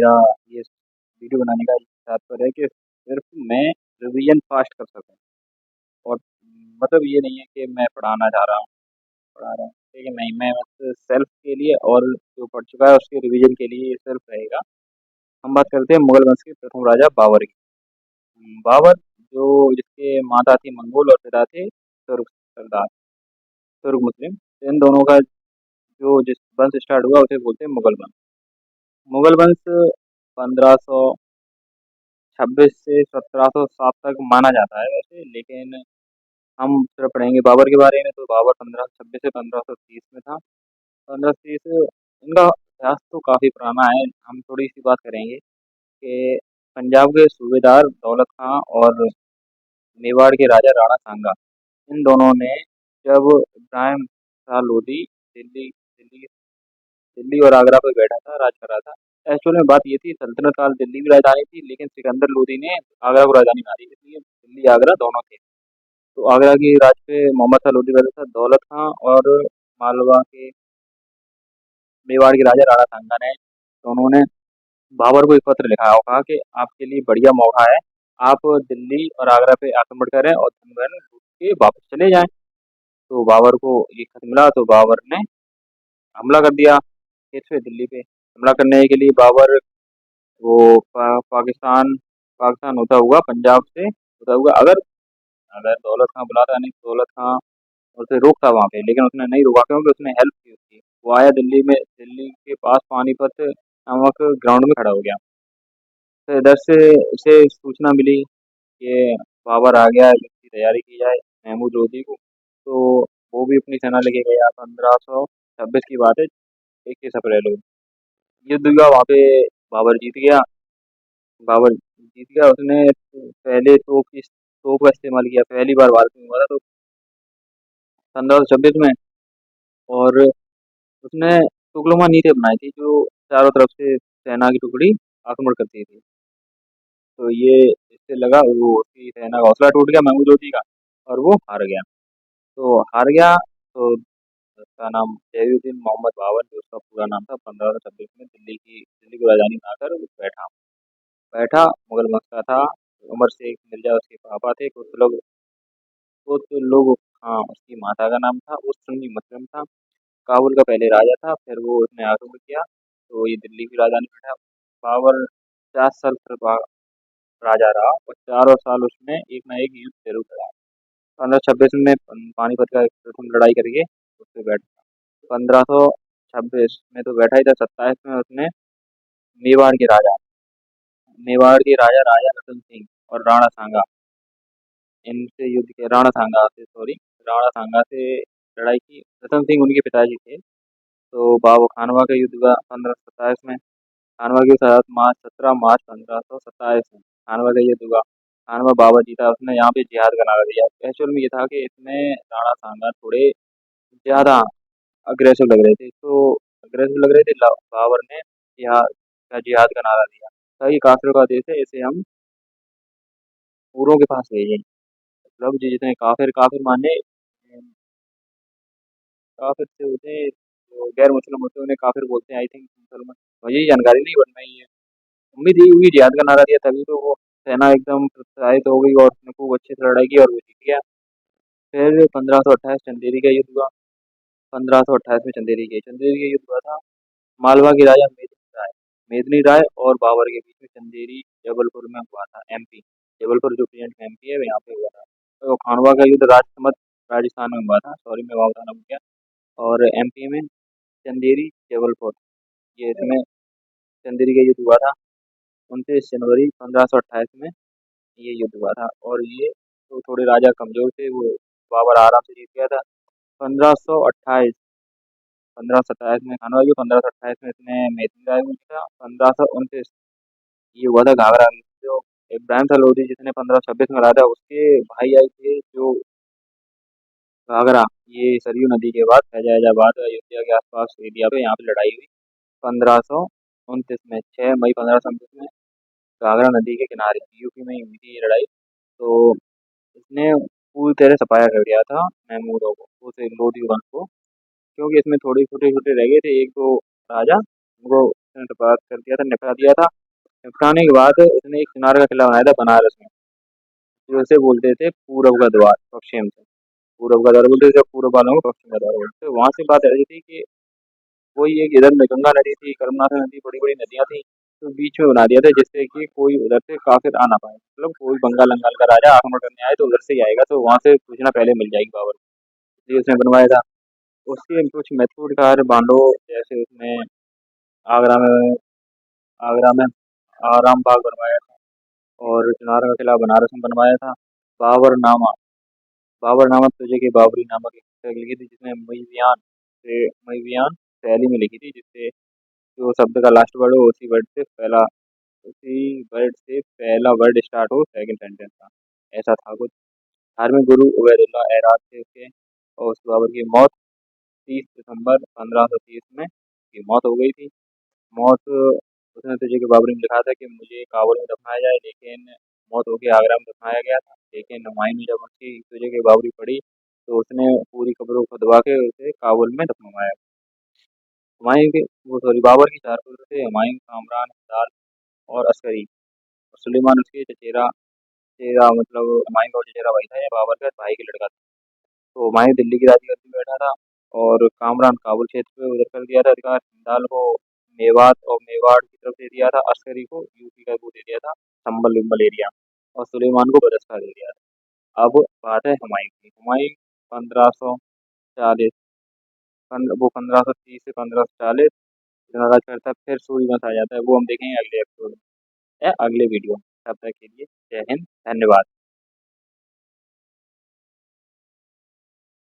मेरा ये वीडियो बनाने का तात्पर्य है कि सिर्फ मैं रिवीजन फास्ट कर सकूं। और मतलब ये नहीं है कि मैं पढ़ाना चाह रहा हूँ, पढ़ा रहा हूँ, लेकिन नहीं, मैं बस सेल्फ के लिए और जो पढ़ चुका है उसके रिवीजन के लिए ये सिर्फ रहेगा। हम बात करते हैं मुगल वंश के प्रथम राजा बाबर की। बाबर जो जिसके माता थी मंगोल और पिता थे तुर्क सरदार, तुर्क मुस्लिम। इन दोनों का जो जिस वंश स्टार्ट हुआ उसे बोलते हैं मुगल वंश। मुगल वंश 1526 से 1707 तक माना जाता है वैसे, लेकिन हम सिर्फ पढ़ेंगे बाबर के बारे में। तो बाबर 1526 से 1530 में था। 1530, इनका इतिहास तो काफी पुराना है। हम थोड़ी सी बात करेंगे कि पंजाब के सूबेदार दौलत खां और मेवाड़ के राजा राणा सांगा, इन दोनों ने जब इब्राहिम शाह लोधी दिल्ली दिल्ली दिल्ली और आगरा पर बैठा था, राज कर रहा था। एक्चुअल में बात ये थी, सल्तनत काल दिल्ली की राजधानी थी, लेकिन सिकंदर लोधी ने आगरा को राजधानी बना दी, इसलिए दिल्ली आगरा दोनों थे। तो आगरा की राज पे मोहम्मद शाह लोधी रहता था। दौलत खां और मालवा के मेवाड़ के राजा राणा सांगा ने, दोनों ने बाबर को एक पत्र लिखा और कहा कि आपके लिए बढ़िया मौका है, आप दिल्ली और आगरा पे आक्रमण करें और धन लूट के वापस चले जाएं। तो बाबर को ये खत मिला, तो बाबर ने हमला कर दिया फिर से दिल्ली पे। हमला करने के लिए बाबर वो पाकिस्तान पाकिस्तान होता हुआ, पंजाब से होता हुआ, अगर अगर दौलत खां बुलाता नहीं तो दौलत खां उसे रोकता वहां पे, लेकिन उसने नहीं रोका क्योंकि उसने हेल्प की उसकी। वो आया दिल्ली में, दिल्ली के पास पानीपत नामक ग्राउंड में खड़ा हो गया। तो इधर से उसे सूचना मिली कि बाबर आ गया, इसकी तैयारी की जाए महमूद लोधी को। तो वो भी अपनी सेना लेके गया। 1526 की बात है, 21 अप्रैल को युद्ध हुआ वहाँ पे। बाबर जीत गया। बाबर जीत गया, उसने पहले तोप का इस्तेमाल किया, पहली बार भारत में हुआ था। तो 1526 में, और उसने टुकड़ुमा नीति अपनाई थी जो चारों तरफ से सेना की टुकड़ी आक्रमण करती थी। तो ये इससे लगा, वो उसकी सेना का हौसला टूट गया महमूद लोधी का, और वो हार गया। तो हार गया, तो उसका नाम जयूद्दीन मोहम्मद बाबर, जो उसका पूरा नाम था, 1526 में दिल्ली को राजधानी बनाकर वो बैठा बैठा मुगल वंश का था। उमर शेख मिर्जा उसके पापा थे। कुछ लोग, हाँ, उसकी माता का नाम था, वो सुन्नी मुस्लिम था। काबुल का पहले राजा था, फिर वो उसने आक्रमण किया, तो ये दिल्ली की राजधानी बैठा। बाबर 50 साल तक राजा रहा, और चारों साल उसने एक ना एक युद्ध जरूर लड़ा। 1526 में पानीपत का एक प्रथम लड़ाई करके उस पे बैठा। 1526 में तो बैठा ही था। 27 में उसने मेवाड़ के राजा मेवाड़ के राजा राजा रतन सिंह और राणा सांगा, इनसे युद्ध किया। राणा सांगा से लड़ाई की। रतन सिंह उनके पिताजी थे। तो बाबू खानवा का युद्ध हुआ 1527 में। खानवा की 17 मार्च 1527 में खानवा का युद्ध हुआ। खानवा बाबर जीता, उसने यहाँ पे जिहाद का नारा दिया। एक्चुअल में ये था कि इसमें राणा सांगा थोड़े ज्यादा अग्रेसिव लग रहे थे, तो अग्रेसिव लग रहे थे। बाबर ने जिहाद का नारा दिया, ताकि काफिरों का देश है, इसे हम पूरों के पास ले जाएं। मतलब जितने काफिर काफिर माने, काफिर से होते हैं, जो गैर मुस्लिम होते हैं उन्हें काफिर बोलते हैं, आई थिंक मुसलमान। मुझे जानकारी नहीं, बट मैं ये उम्मीद यही हुई, जिहाद का नारा दिया, तभी तो वो सेना एकदम प्रोत्साहित हो गई और उसने खूब अच्छे से लड़ाई की और वो जीत गया। फिर 1528 चंदेरी का युद्ध हुआ। 1528 में चंदेरी का युद्ध हुआ था। मालवा के राजा मेदिनी राय और बाबर के बीच में चंदेरी जबलपुर में हुआ था, एमपी। जबलपुर जो प्रेजेंट में एमपी है, यहाँ पे हुआ था। तो खानवा का युद्ध राजसमंद राजस्थान में हुआ था, सॉरी मैं वहाँ बताना भूल गया। और एमपी में चंदेरी जबलपुर, ये इसमें चंदेरी का युद्ध हुआ था। 29 जनवरी 1528 में ये युद्ध हुआ था। और ये तो थोड़े राजा कमजोर थे, वो बाबर आराम से जीत गया था। 1528 1527 में खानवा की, 1528 में इसने मेदिनी राय को जीता। 1529 ये हुआ था घाघरा में, जो इब्राहिम था लोधी जिसने 1526 में हराया था, उसके भाई आए थे जो घाघरा, ये सरयू नदी के बाद फैजाबाद अयोध्या के आसपास एरिया पे यहाँ पे लड़ाई हुई। 1529 में, 6 मई 1529 में घाघरा नदी के किनारे यूपी में ही हुई थी ये लड़ाई। तो इसने पूरी तरह सफाया कर दिया था महमूदों को, उसे लोधी वंश को, क्योंकि इसमें थोड़े छोटे छोटे रह गए थे एक दो राजा, उनको उसने तो बात कर दिया था, निपटा दिया था। निपटाने के बाद उसने एक चिनार का किला बनाया था बनारस में, जो उसे बोलते थे पूरब का द्वार, पश्चिम से पूरब का द्वार बोलते थे, पूरब वालों को पश्चिम का द्वार बोलते थे। वहां से बात ऐसी थी कि वही एक इधर में गंगा नदी थी, कर्मनाथ नदी, बड़ी बड़ी नदियां थी, तो बीच में बना दिया था जिससे कि कोई उधर से काफिर आ ना पाए, मतलब कोई बंगाल लंगाल का राजा आक्रमण करने आए तो उधर से ही आएगा, तो वहां से सूचना पहले मिल जाएगी बाबर को। इसलिए उसने बनवाया था। उसके कुछ महत्वपूर्ण कार्य बांधो, जैसे उसने आगरा में आगरा में आराम बाग बनवाया था, और चिनार का किला बनारस में बनवाया था। बाबरनामा बाबरनामा तुझे के बाबरी नामक एक पुस्तक लिखी थी, जिसने मईवियान शैली में लिखी थी, जिससे जो शब्द का लास्ट वर्ड हो उसी वर्ड से पहला वर्ड स्टार्ट हो सेकंड सेंटेंस का, ऐसा था कुछ। धार्मिक गुरु उबैदुल्ला एराज थे उसके। और उस बाबर की मौत 30 दिसंबर 1530 में की मौत हो गई थी। मौत उसने तुझे के बाबरी में लिखा था कि मुझे काबुल में दफनाया जाए, लेकिन मौत होके आगरा में दफनाया गया था। लेकिन हुमायूं ने जब उसकी तुझे के बाबरी पड़ी, तो उसने पूरी कब्र को खुदवा के उसे काबुल में दफनवाया। हुमायूं के वो सॉरी बाबर की चार पुत्र थे, हुमायूं, कामरान, हिसार और अस्करी। और सुलेमान उसके चचेरा चेहरा, मतलब हुमायूं का चचेरा भाई था, या बाबर का भाई के लड़का था। तो हुमायूं दिल्ली की राजगद्दी में बैठा था, और कामरान काबुल क्षेत्र पे उधर कर दिया था अधिकार, हिंदाल को मेवात और मेवाड़ की तरफ दे दिया था, अस्करी को यूपी का वो दे दिया था, संभल विम्बल एरिया, और सुलेमान को बदस्ता दे दिया था। अब बात है हुमायूं की। हुमायूं 1540 वो 1530 से 1540 इतना राज करता है, फिर सूर्यवंश आ जाता है, वो हम देखेंगे अगले एपिसोड में या अगले वीडियो में। तब तक के लिए जय हिंद, धन्यवाद।